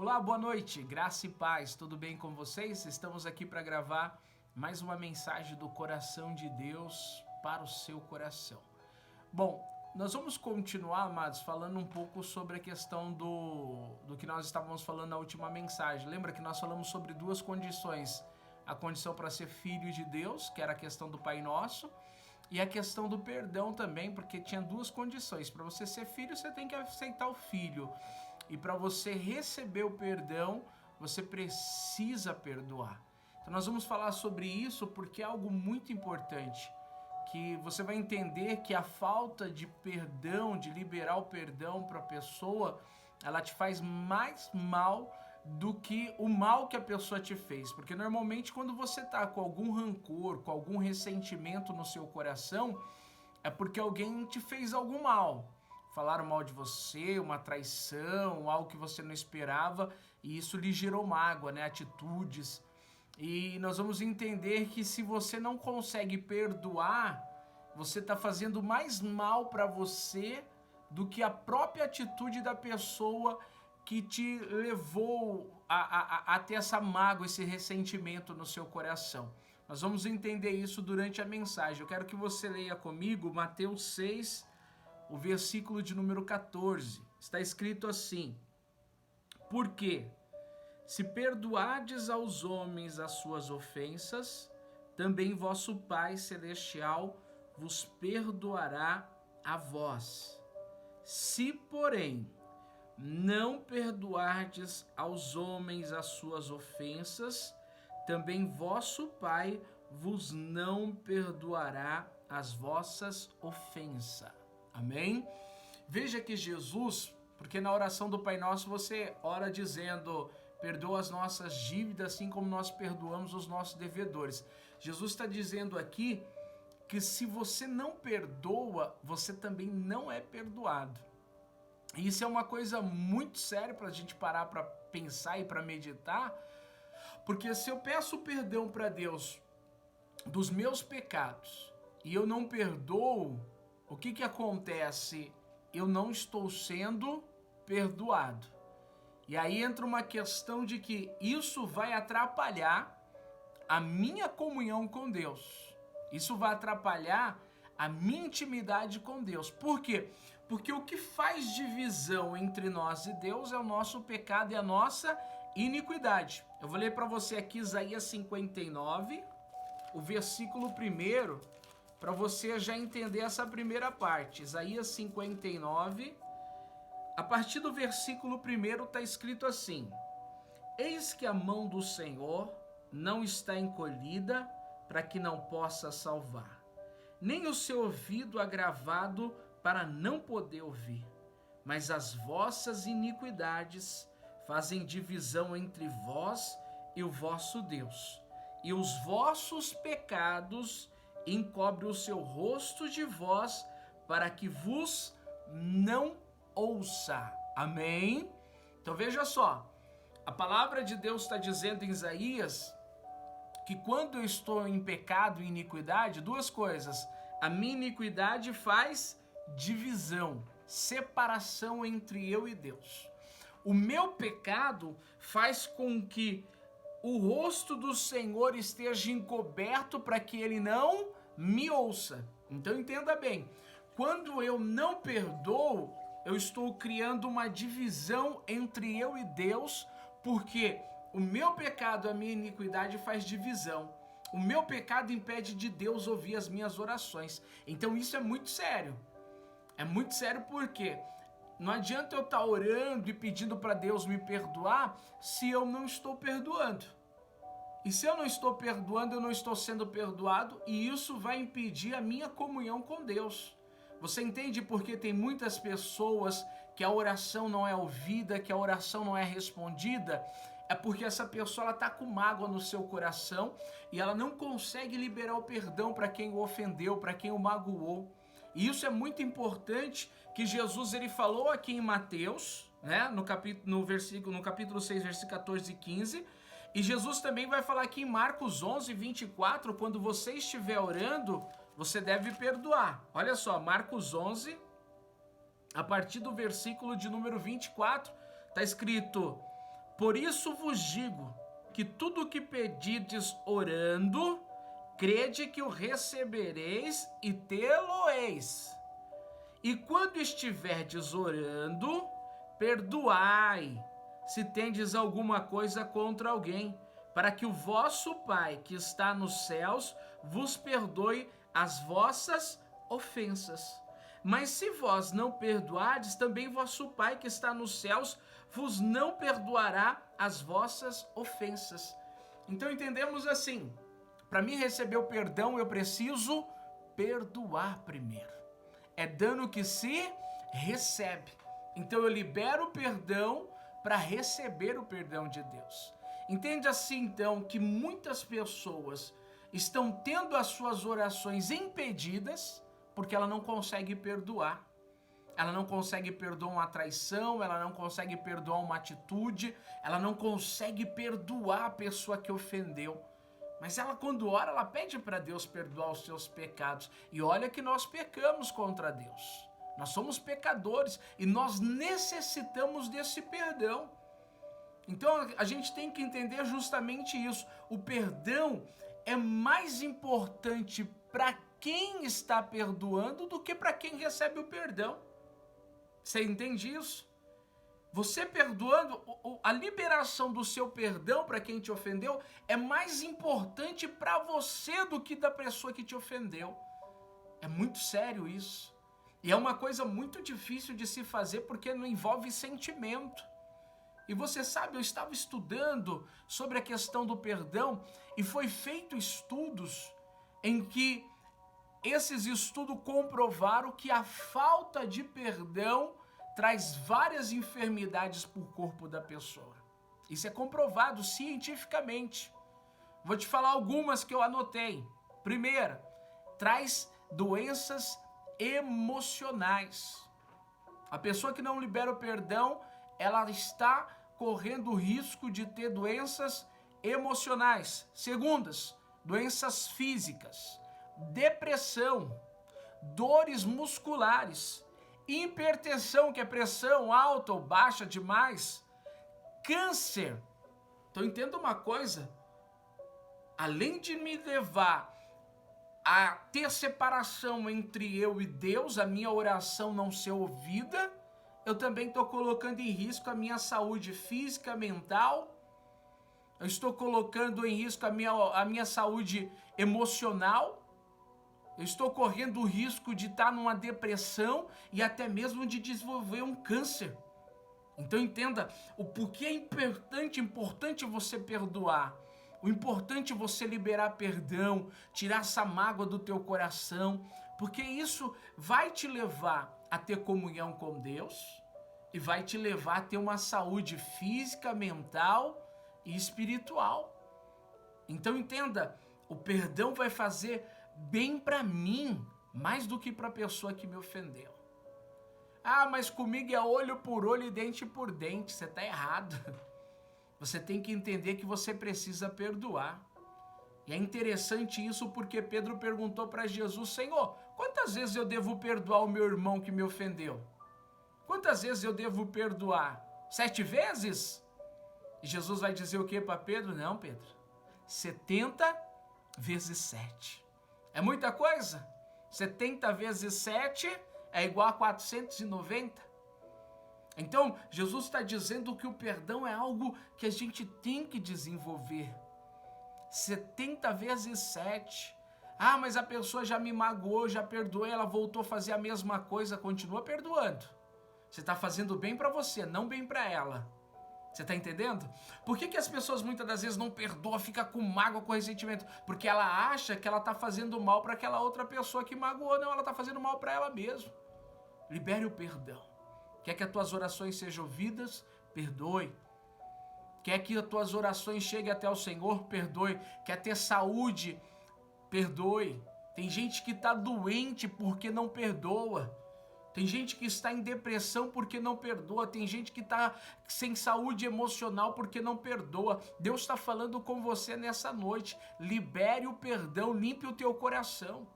Olá, boa noite, graça e paz, tudo bem com vocês? Estamos aqui para gravar mais uma mensagem do coração de Deus para o seu coração. Bom, nós vamos continuar, amados, falando um pouco sobre a questão do que nós estávamos falando na última mensagem. Lembra que nós falamos sobre duas condições, a condição para ser filho de Deus, que era a questão do Pai Nosso, e a questão do perdão também, porque tinha duas condições. Para você ser filho, você tem que aceitar o filho. E para você receber o perdão, você precisa perdoar. Então nós vamos falar sobre isso porque é algo muito importante, que você vai entender que a falta de perdão, de liberar o perdão para a pessoa, ela te faz mais mal do que o mal que a pessoa te fez. Porque normalmente quando você tá com algum rancor, com algum ressentimento no seu coração, é porque alguém te fez algum mal. Falaram mal de você, uma traição, algo que você não esperava, e isso lhe gerou mágoa, né? Atitudes. E nós vamos entender que se você não consegue perdoar, você está fazendo mais mal para você do que a própria atitude da pessoa que te levou a ter essa mágoa, esse ressentimento no seu coração. Nós vamos entender isso durante a mensagem. Eu quero que você leia comigo Mateus 6, o versículo de número 14. Está escrito assim: porque se perdoardes aos homens as suas ofensas, também vosso Pai Celestial vos perdoará a vós. Se, porém, não perdoardes aos homens as suas ofensas, também vosso Pai vos não perdoará as vossas ofensas. Amém? Veja que Jesus, porque na oração do Pai Nosso você ora dizendo: perdoa as nossas dívidas assim como nós perdoamos os nossos devedores. Jesus está dizendo aqui que se você não perdoa, você também não é perdoado. E isso é uma coisa muito séria para a gente parar para pensar e para meditar, porque se eu peço perdão para Deus dos meus pecados e eu não perdoo, o que acontece? Eu não estou sendo perdoado. E aí entra uma questão de que isso vai atrapalhar a minha comunhão com Deus. Isso vai atrapalhar a minha intimidade com Deus. Por quê? Porque o que faz divisão entre nós e Deus é o nosso pecado e a nossa iniquidade. Eu vou ler para você aqui Isaías 59, o versículo 1, para você já entender essa primeira parte. Isaías 59, a partir do versículo 1 está escrito assim: eis que a mão do Senhor não está encolhida para que não possa salvar, nem o seu ouvido agravado para não poder ouvir, mas as vossas iniquidades fazem divisão entre vós e o vosso Deus, e os vossos pecados encobre o seu rosto de vós, para que vos não ouça. Amém? Então veja só, a palavra de Deus está dizendo em Isaías que quando eu estou em pecado e iniquidade, duas coisas: a minha iniquidade faz divisão, separação entre eu e Deus. O meu pecado faz com que o rosto do Senhor esteja encoberto para que Ele não me ouça. Então entenda bem, quando eu não perdoo, eu estou criando uma divisão entre eu e Deus, porque o meu pecado, a minha iniquidade faz divisão. O meu pecado impede de Deus ouvir as minhas orações. Então isso é muito sério. É muito sério porque não adianta eu estar orando e pedindo para Deus me perdoar se eu não estou perdoando. E se eu não estou perdoando, eu não estou sendo perdoado, e isso vai impedir a minha comunhão com Deus. Você entende porque tem muitas pessoas que a oração não é ouvida, que a oração não é respondida? É porque essa pessoa está com mágoa no seu coração e ela não consegue liberar o perdão para quem o ofendeu, para quem o magoou. E isso é muito importante, que Jesus ele falou aqui em Mateus, né, no capítulo 6, versículo 14 e 15. E Jesus também vai falar aqui em Marcos 11, 24, quando você estiver orando, você deve perdoar. Olha só, Marcos 11, a partir do versículo de número 24, está escrito: Por isso vos digo que tudo o que pedides orando, crede que o recebereis e tê-lo-eis. E quando estiverdes orando, perdoai, se tendes alguma coisa contra alguém, para que o vosso Pai, que está nos céus, vos perdoe as vossas ofensas. Mas se vós não perdoardes, também vosso Pai, que está nos céus, vos não perdoará as vossas ofensas. Então entendemos assim, para mim receber o perdão, eu preciso perdoar primeiro. É dano que se recebe. Então eu libero o perdão para receber o perdão de Deus. Entende assim então que muitas pessoas estão tendo as suas orações impedidas porque ela não consegue perdoar. Ela não consegue perdoar uma traição, ela não consegue perdoar uma atitude, ela não consegue perdoar a pessoa que ofendeu. Mas ela, quando ora, ela pede para Deus perdoar os seus pecados. E olha que nós pecamos contra Deus. Nós somos pecadores e nós necessitamos desse perdão. Então a gente tem que entender justamente isso. O perdão é mais importante para quem está perdoando do que para quem recebe o perdão. Você entende isso? Você perdoando, a liberação do seu perdão para quem te ofendeu é mais importante para você do que da pessoa que te ofendeu. É muito sério isso. E é uma coisa muito difícil de se fazer porque não envolve sentimento. E você sabe, eu estava estudando sobre a questão do perdão e foi feito estudos em que esses estudos comprovaram que a falta de perdão traz várias enfermidades para o corpo da pessoa. Isso é comprovado cientificamente. Vou te falar algumas que eu anotei. Primeira, traz doenças emocionais. A pessoa que não libera o perdão, ela está correndo o risco de ter doenças emocionais. Segundas, doenças físicas, depressão, dores musculares, hipertensão, que é pressão alta ou baixa demais, câncer. Então entenda uma coisa, além de me levar a ter separação entre eu e Deus, a minha oração não ser ouvida, eu também estou colocando em risco a minha saúde física, mental, eu estou colocando em risco a minha saúde emocional, eu estou correndo o risco de estar numa depressão e até mesmo de desenvolver um câncer. Então entenda o porquê é importante você perdoar. O importante é você liberar perdão, tirar essa mágoa do teu coração, porque isso vai te levar a ter comunhão com Deus e vai te levar a ter uma saúde física, mental e espiritual. Então entenda, o perdão vai fazer bem para mim, mais do que para a pessoa que me ofendeu. Ah, mas comigo é olho por olho e dente por dente. Você está errado. Você tem que entender que você precisa perdoar. E é interessante isso porque Pedro perguntou para Jesus: Senhor, quantas vezes eu devo perdoar o meu irmão que me ofendeu? Quantas vezes eu devo perdoar? 7 vezes? E Jesus vai dizer o que para Pedro? Não, Pedro. 70 vezes 7. É muita coisa? 70 vezes 7 é igual a 490. Então, Jesus está dizendo que o perdão é algo que a gente tem que desenvolver. 70 vezes 7. Ah, mas a pessoa já me magoou, já perdoei, ela voltou a fazer a mesma coisa, continua perdoando. Você está fazendo bem para você, não bem para ela. Você está entendendo? Por que as pessoas muitas das vezes não perdoam, ficam com mágoa, com ressentimento? Porque ela acha que ela está fazendo mal para aquela outra pessoa que magoou. Não, ela está fazendo mal para ela mesma. Libere o perdão. Quer que as tuas orações sejam ouvidas? Perdoe. Quer que as tuas orações cheguem até o Senhor? Perdoe. Quer ter saúde? Perdoe. Tem gente que está doente porque não perdoa. Tem gente que está em depressão porque não perdoa. Tem gente que está sem saúde emocional porque não perdoa. Deus está falando com você nessa noite. Libere o perdão, limpe o teu coração.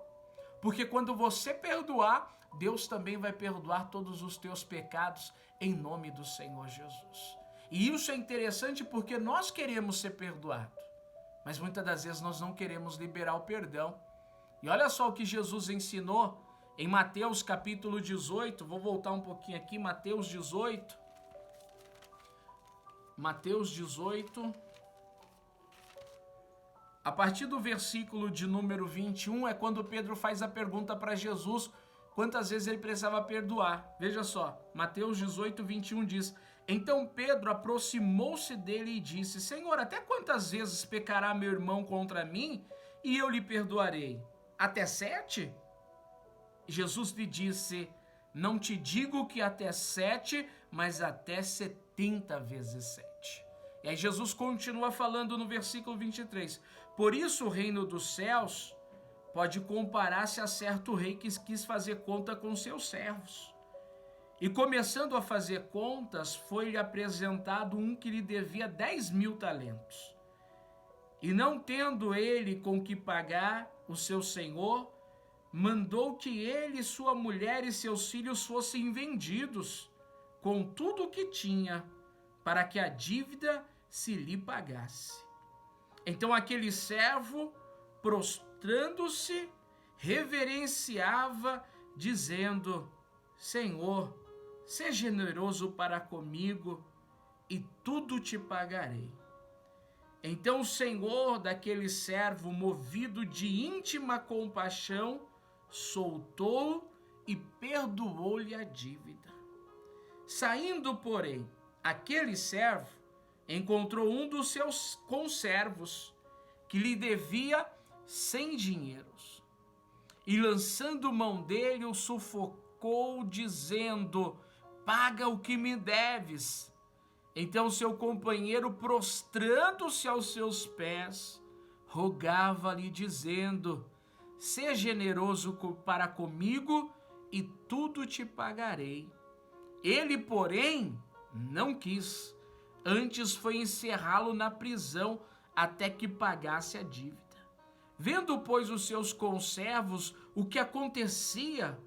Porque quando você perdoar, Deus também vai perdoar todos os teus pecados em nome do Senhor Jesus. E isso é interessante porque nós queremos ser perdoados, mas muitas das vezes nós não queremos liberar o perdão. E olha só o que Jesus ensinou em Mateus capítulo 18, vou voltar um pouquinho aqui, Mateus 18, a partir do versículo de número 21 é quando Pedro faz a pergunta para Jesus quantas vezes ele precisava perdoar. Veja só, Mateus 18, 21 diz: então Pedro aproximou-se dele e disse: Senhor, até quantas vezes pecará meu irmão contra mim e eu lhe perdoarei? Até 7? Jesus lhe disse: não te digo que até 7, mas até 70 vezes 7. E aí Jesus continua falando no versículo 23. Por isso o reino dos céus pode comparar-se a certo rei que quis fazer conta com seus servos. E começando a fazer contas, foi-lhe apresentado um que lhe devia 10.000 talentos. E não tendo ele com que pagar, o seu senhor mandou que ele, sua mulher e seus filhos fossem vendidos, com tudo o que tinha, para que a dívida se lhe pagasse. Então aquele servo, prostrando-se, reverenciava, dizendo: Senhor, seja generoso para comigo, e tudo te pagarei. Então o senhor daquele servo, movido de íntima compaixão, soltou e perdoou-lhe a dívida. Saindo, porém, aquele servo encontrou um dos seus conservos que lhe devia 100 dinheiros. E lançando mão dele, o sufocou, dizendo: paga o que me deves. Então seu companheiro, prostrando-se aos seus pés, rogava-lhe, dizendo: seja generoso para comigo e tudo te pagarei. Ele, porém, não quis, antes foi encerrá-lo na prisão até que pagasse a dívida. Vendo, pois, os seus conservos o que acontecia,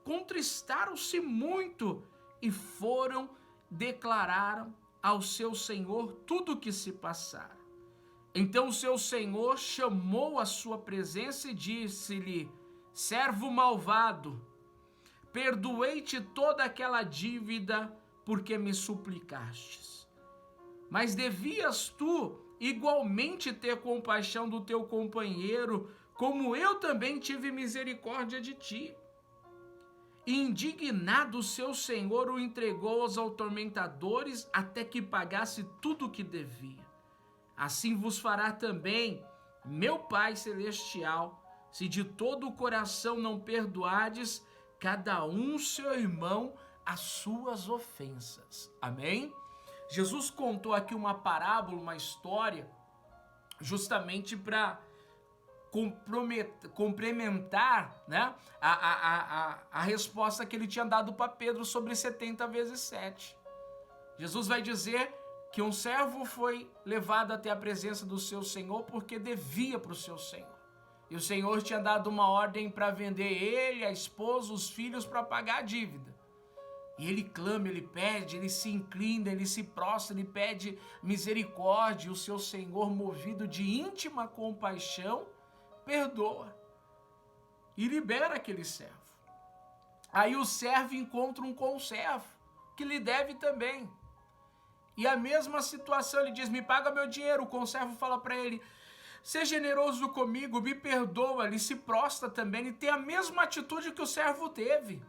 contristaram-se muito e declararam ao seu senhor tudo o que se passara. Então o seu senhor chamou à sua presença e disse-lhe: servo malvado, perdoei-te toda aquela dívida porque me suplicastes. Mas devias tu igualmente ter compaixão do teu companheiro, como eu também tive misericórdia de ti. E indignado, o seu senhor o entregou aos atormentadores até que pagasse tudo o que devia. Assim vos fará também meu Pai Celestial, se de todo o coração não perdoardes cada um seu irmão as suas ofensas. Amém? Jesus contou aqui uma parábola, uma história, justamente para complementar, né, a resposta que ele tinha dado para Pedro sobre 70 vezes 7. Jesus vai dizer que um servo foi levado até a presença do seu senhor porque devia para o seu senhor. E o senhor tinha dado uma ordem para vender ele, a esposa, os filhos para pagar a dívida. E ele clama, ele pede, ele se inclina, ele se prostra, ele pede misericórdia. E o seu senhor, movido de íntima compaixão, perdoa e libera aquele servo. Aí o servo encontra um conservo que lhe deve também. E a mesma situação, ele diz: me paga meu dinheiro. O conservo fala para ele: seja generoso comigo, me perdoa. Ele se prostra também e tem a mesma atitude que o servo teve.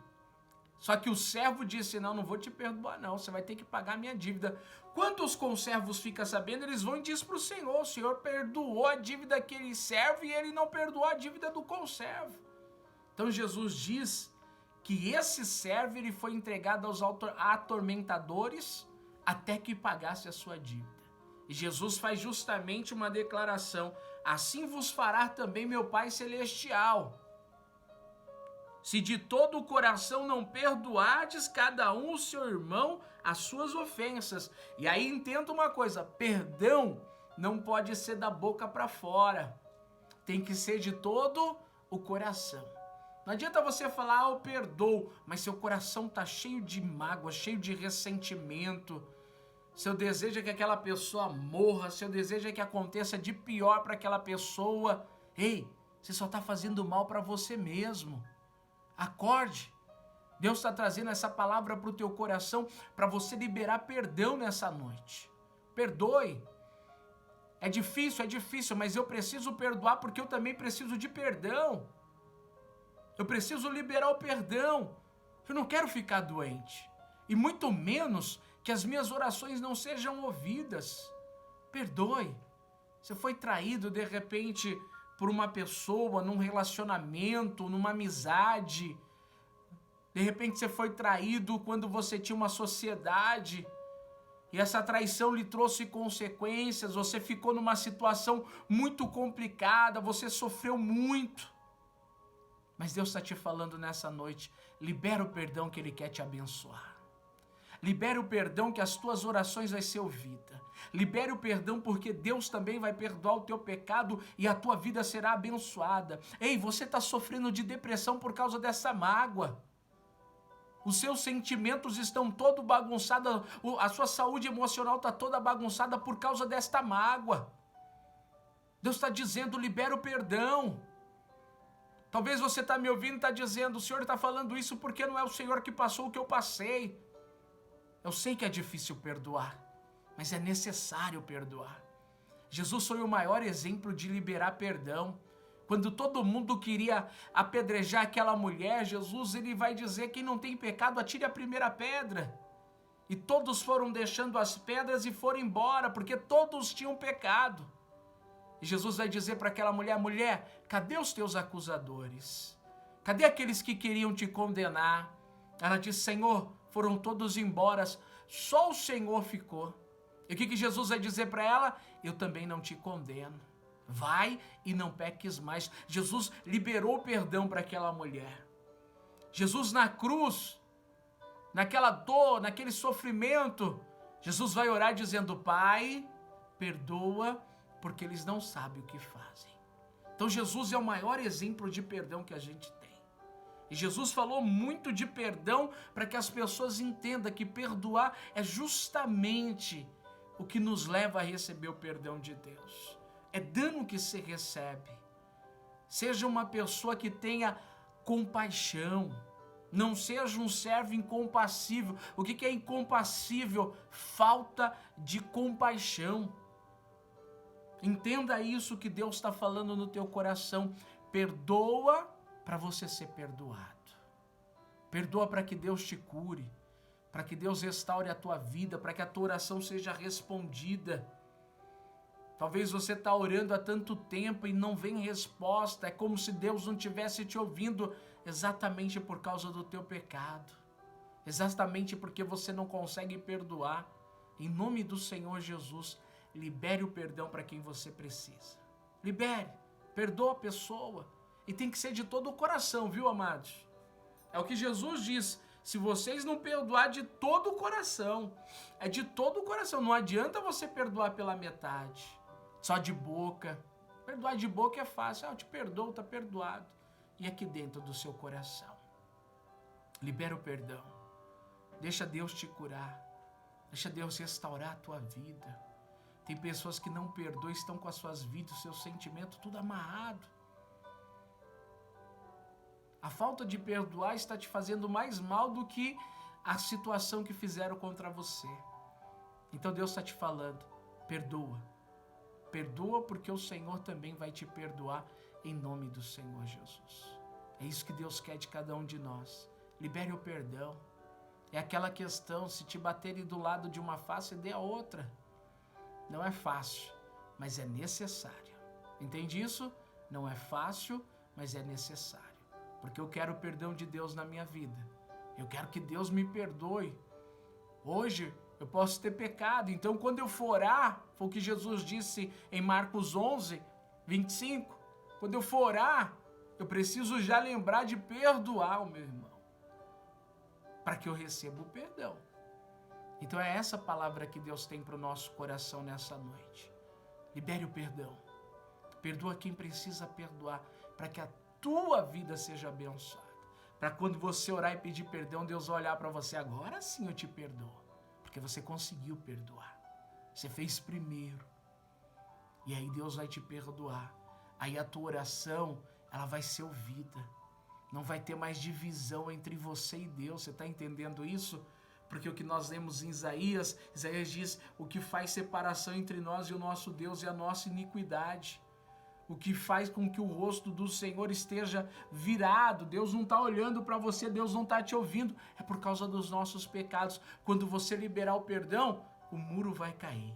Só que o servo disse: não vou te perdoar não, você vai ter que pagar a minha dívida. Quando os conservos ficam sabendo, eles vão e dizem para o senhor perdoou a dívida daquele servo e ele não perdoou a dívida do conservo. Então Jesus diz que esse servo ele foi entregado aos atormentadores até que pagasse a sua dívida. E Jesus faz justamente uma declaração: assim vos fará também meu Pai Celestial, se de todo o coração não perdoardes cada um o seu irmão as suas ofensas. E aí entenda uma coisa: perdão não pode ser da boca para fora, tem que ser de todo o coração. Não adianta você falar: eu perdoo, mas seu coração está cheio de mágoa, cheio de ressentimento. seu desejo é que aquela pessoa morra, seu desejo é que aconteça de pior para aquela pessoa. Ei, você só está fazendo mal para você mesmo. Acorde. Deus está trazendo essa palavra para o teu coração para você liberar perdão nessa noite. Perdoe. É difícil, mas eu preciso perdoar porque eu também preciso de perdão. Eu preciso liberar o perdão. Eu não quero ficar doente. E muito menos que as minhas orações não sejam ouvidas. Perdoe. Você foi traído de repente por uma pessoa, num relacionamento, numa amizade. De repente você foi traído quando você tinha uma sociedade. E essa traição lhe trouxe consequências. Você ficou numa situação muito complicada. Você sofreu muito. Mas Deus está te falando nessa noite. Libera o perdão que Ele quer te abençoar. Libere o perdão que as tuas orações vai ser ouvida. Libere o perdão porque Deus também vai perdoar o teu pecado e a tua vida será abençoada. Ei, você está sofrendo de depressão por causa dessa mágoa. Os seus sentimentos estão todos bagunçados, a sua saúde emocional está toda bagunçada por causa desta mágoa. Deus está dizendo, libera o perdão. Talvez você está me ouvindo e está dizendo, o Senhor está falando isso porque não é o Senhor que passou o que eu passei. Eu sei que é difícil perdoar, mas é necessário perdoar. Jesus foi o maior exemplo de liberar perdão. Quando todo mundo queria apedrejar aquela mulher, Jesus ele vai dizer, quem não tem pecado, atire a primeira pedra. E todos foram deixando as pedras e foram embora, porque todos tinham pecado. E Jesus vai dizer para aquela mulher, mulher, cadê os teus acusadores? Cadê aqueles que queriam te condenar? Ela disse, Senhor, foram todos embora, só o Senhor ficou. E o que Jesus vai dizer para ela? Eu também não te condeno. Vai e não peques mais. Jesus liberou perdão para aquela mulher. Jesus na cruz, naquela dor, naquele sofrimento, Jesus vai orar dizendo, Pai, perdoa, porque eles não sabem o que fazem. Então Jesus é o maior exemplo de perdão que a gente tem. E Jesus falou muito de perdão para que as pessoas entendam que perdoar é justamente o que nos leva a receber o perdão de Deus. É dando que se recebe. Seja uma pessoa que tenha compaixão. Não seja um servo incompassível. O que é incompassível? Falta de compaixão. Entenda isso que Deus está falando no teu coração. Perdoa para você ser perdoado. Perdoa para que Deus te cure. Para que Deus restaure a tua vida. Para que a tua oração seja respondida. Talvez você está orando há tanto tempo e não vem resposta. É como se Deus não estivesse te ouvindo exatamente por causa do teu pecado. Exatamente porque você não consegue perdoar. Em nome do Senhor Jesus, libere o perdão para quem você precisa. Libere, perdoa a pessoa. E tem que ser de todo o coração, viu, amados? É o que Jesus diz. Se vocês não perdoar de todo o coração, é de todo o coração. Não adianta você perdoar pela metade. Só de boca. Perdoar de boca é fácil. Eu te perdoo, tá perdoado. E aqui dentro do seu coração. Libera o perdão. Deixa Deus te curar. Deixa Deus restaurar a tua vida. Tem pessoas que não perdoam, estão com as suas vidas, os seus sentimentos tudo amarrado. A falta de perdoar está te fazendo mais mal do que a situação que fizeram contra você. Então Deus está te falando, perdoa. Perdoa porque o Senhor também vai te perdoar em nome do Senhor Jesus. É isso que Deus quer de cada um de nós. Libere o perdão. É aquela questão, se te baterem do lado de uma face, dê a outra. Não é fácil, mas é necessário. Entende isso? Não é fácil, mas é necessário. Porque eu quero o perdão de Deus na minha vida. Eu quero que Deus me perdoe. Hoje eu posso ter pecado, então quando eu for orar, foi o que Jesus disse em Marcos 11, 25. Quando eu for orar, eu preciso já lembrar de perdoar o meu irmão. Para que eu receba o perdão. Então é essa palavra que Deus tem para o nosso coração nessa noite. Libere o perdão. Perdoa quem precisa perdoar, para que a tua vida seja abençoada. Para quando você orar e pedir perdão, Deus vai olhar para você, agora sim eu te perdoo. Porque você conseguiu perdoar. Você fez primeiro. E aí Deus vai te perdoar. Aí a tua oração, ela vai ser ouvida. Não vai ter mais divisão entre você e Deus. Você está entendendo isso? Porque o que nós lemos em Isaías diz: o que faz separação entre nós e o nosso Deus é a nossa iniquidade. O que faz com que o rosto do Senhor esteja virado. Deus não está olhando para você, Deus não está te ouvindo. É por causa dos nossos pecados. Quando você liberar o perdão, o muro vai cair.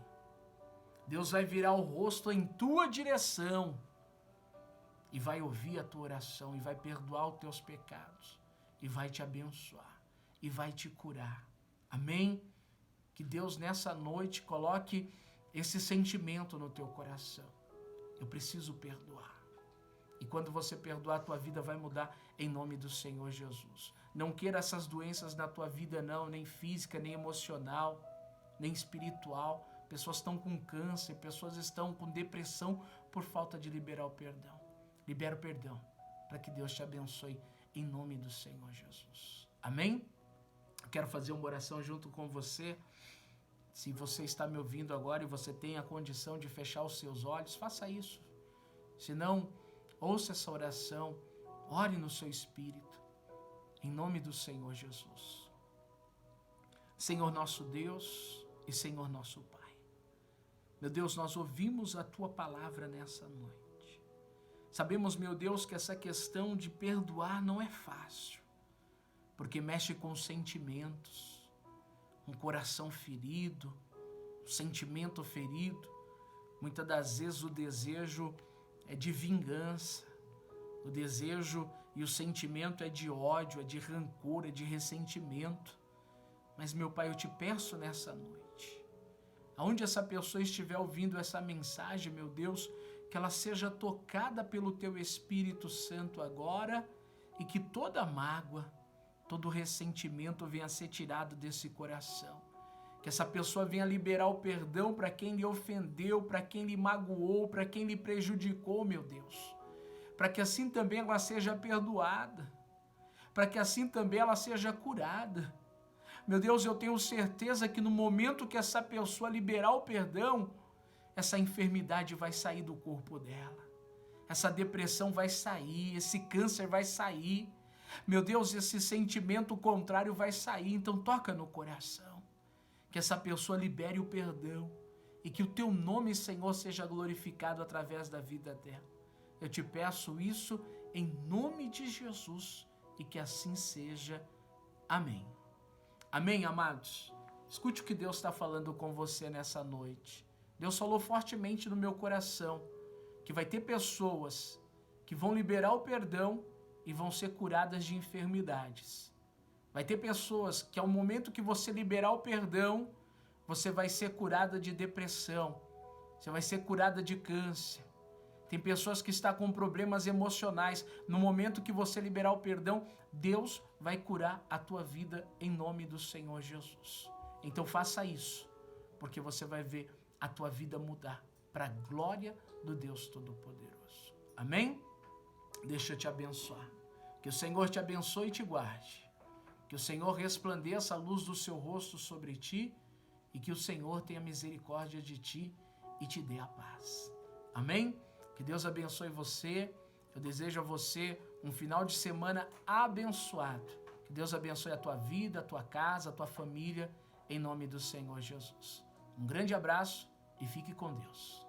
Deus vai virar o rosto em tua direção e vai ouvir a tua oração e vai perdoar os teus pecados e vai te abençoar e vai te curar. Amém? Que Deus nessa noite coloque esse sentimento no teu coração. Eu preciso perdoar. E quando você perdoar, a tua vida vai mudar em nome do Senhor Jesus. Não queira essas doenças na tua vida não, nem física, nem emocional, nem espiritual. Pessoas estão com câncer, pessoas estão com depressão por falta de liberar o perdão. Libera o perdão para que Deus te abençoe em nome do Senhor Jesus. Amém? Eu quero fazer uma oração junto com você. Se você está me ouvindo agora e você tem a condição de fechar os seus olhos, faça isso. Se não, ouça essa oração, ore no seu espírito, em nome do Senhor Jesus. Senhor nosso Deus e Senhor nosso Pai. Meu Deus, nós ouvimos a Tua palavra nessa noite. Sabemos, meu Deus, que essa questão de perdoar não é fácil, porque mexe com sentimentos, um coração ferido, um sentimento ferido. Muitas das vezes o desejo é de vingança, o desejo e o sentimento é de ódio, é de rancor, é de ressentimento. Mas, meu Pai, eu te peço nessa noite, aonde essa pessoa estiver ouvindo essa mensagem, meu Deus, que ela seja tocada pelo Teu Espírito Santo agora e que toda mágoa, todo ressentimento venha a ser tirado desse coração. Que essa pessoa venha liberar o perdão para quem lhe ofendeu, para quem lhe magoou, para quem lhe prejudicou, meu Deus. Para que assim também ela seja perdoada, para que assim também ela seja curada. Meu Deus, eu tenho certeza que no momento que essa pessoa liberar o perdão, essa enfermidade vai sair do corpo dela. Essa depressão vai sair, esse câncer vai sair. Meu Deus, esse sentimento contrário vai sair. Então toca no coração. Que essa pessoa libere o perdão. E que o Teu nome, Senhor, seja glorificado através da vida dela. Eu te peço isso em nome de Jesus. E que assim seja. Amém. Amém, amados? Escute o que Deus está falando com você nessa noite. Deus falou fortemente no meu coração que vai ter pessoas que vão liberar o perdão e vão ser curadas de enfermidades. Vai ter pessoas que ao momento que você liberar o perdão, você vai ser curada de depressão, você vai ser curada de câncer. Tem pessoas que estão com problemas emocionais. No momento que você liberar o perdão, Deus vai curar a tua vida em nome do Senhor Jesus. Então faça isso, porque você vai ver a tua vida mudar para a glória do Deus Todo-Poderoso. Amém? Deixa eu te abençoar. Que o Senhor te abençoe e te guarde. Que o Senhor resplandeça a luz do seu rosto sobre ti e que o Senhor tenha misericórdia de ti e te dê a paz. Amém? Que Deus abençoe você. Eu desejo a você um final de semana abençoado. Que Deus abençoe a tua vida, a tua casa, a tua família, em nome do Senhor Jesus. Um grande abraço e fique com Deus.